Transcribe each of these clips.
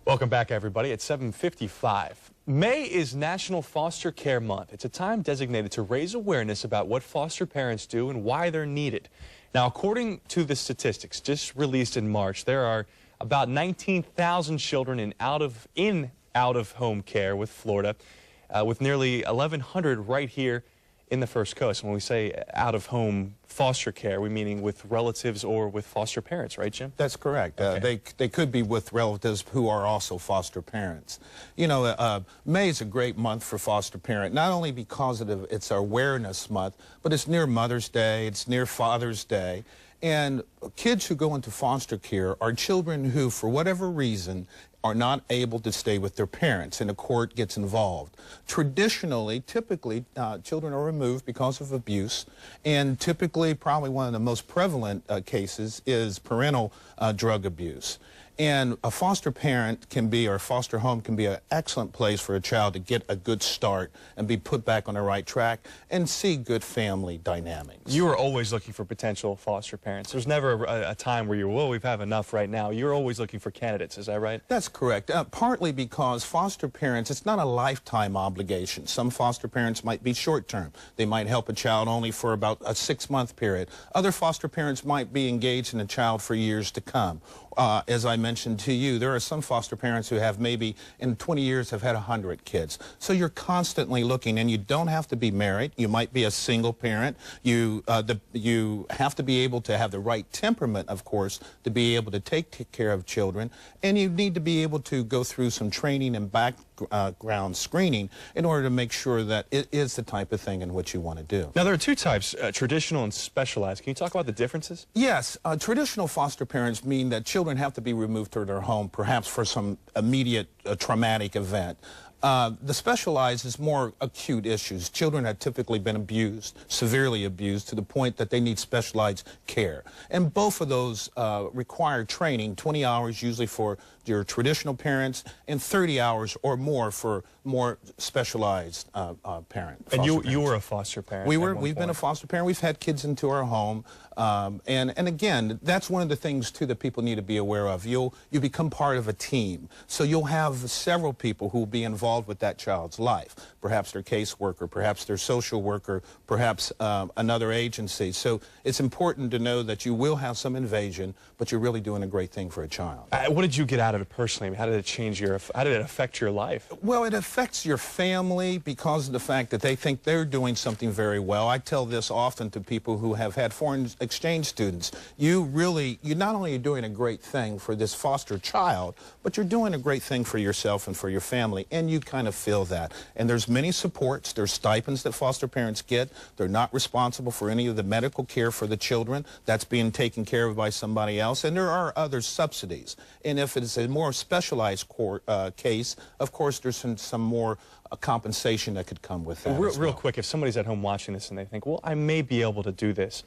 Welcome back, everybody. It's 7:55. May is National Foster Care Month. It's a time designated to raise awareness about what foster parents do and why they're needed. Now, according to the statistics just released in March, there are about 19,000 children in out-of-home care with Florida, with nearly 1,100 right here in the First Coast. When we say out-of-home foster care, we meaning with relatives or with foster parents, right, Jim? That's correct. Okay. They could be with relatives who are also foster parents. You know, May is a great month for foster parent, not only because of it's awareness month, but it's near Mother's Day, it's near Father's Day. And kids who go into foster care are children who, for whatever reason, are not able to stay with their parents, and the court gets involved. Traditionally, typically, children are removed because of abuse, and typically, probably one of the most prevalent cases is parental drug abuse. And a foster parent can be, or a foster home can be an excellent place for a child to get a good start and be put back on the right track and see good family dynamics. You are always looking for potential foster parents. There's never a time where you're, well, we've had enough right now. You're always looking for candidates, is that right? That's correct. Partly because foster parents, it's not a lifetime obligation. Some foster parents might be short-term. They might help a child only for about a 6-month period. Other foster parents might be engaged in a child for years to come. As I mentioned to you, there are some foster parents who have maybe in 20 years have had 100 kids. So you're constantly looking, and you don't have to be married. You might be a single parent. You have to be able to have the right temperament, of course, to be able to take care of children. And you need to be able to go through some training and background screening in order to make sure that it is the type of thing in which you want to do. Now, there are two types, traditional and specialized. Can you talk about the differences? Yes. Traditional foster parents mean that children have to be removed to their home, perhaps for some immediate traumatic event. The specialized is more acute issues. Children have typically been abused, severely abused, to the point that they need specialized care. And both of those require training, 20 hours usually for your traditional parents and 30 hours or more for more specialized parents. And you were a foster parent. We've been a foster parent. We've had kids into our home. And again, that's one of the things, too, that people need to be aware of. You become part of a team. So you'll have several people who will be involved with that child's life. Perhaps their caseworker, perhaps their social worker, perhaps another agency. So it's important to know that you will have some invasion, but you're really doing a great thing for a child. What did you get out of it personally? How did it change how did it affect your life? Well, it affects your family because of the fact that they think they're doing something very well. I tell this often to people who have had foreign exchange students. You not only are doing a great thing for this foster child, but you're doing a great thing for yourself and for your family, and you kind of feel that. And there's many supports. There's stipends that foster parents get. They're not responsible for any of the medical care for the children. That's being taken care of by somebody else. And there are other subsidies. And if it's a more specialized case, of course, there's some more compensation that could come with that. Real quick, if somebody's at home watching this and they think, well, I may be able to do this,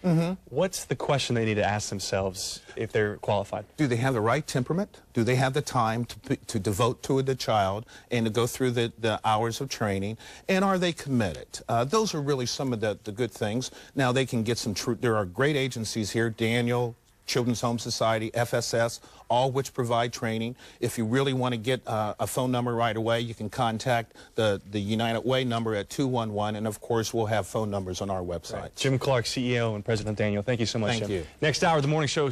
what's the question they need to ask themselves if they're qualified? Do they have the right temperament? Do they have the time to devote to the child and to go through the hours of training? And are they committed? Those are really some of the good things. Now, they can get there are great agencies here, Daniel, Children's Home Society, FSS, all which provide training. If you really want to get a phone number right away, you can contact the United Way number at 211, and of course we'll have phone numbers on our website. Right. Jim Clark, CEO and President Daniel, thank you so much, Thank Jim. you. Next hour, the morning show.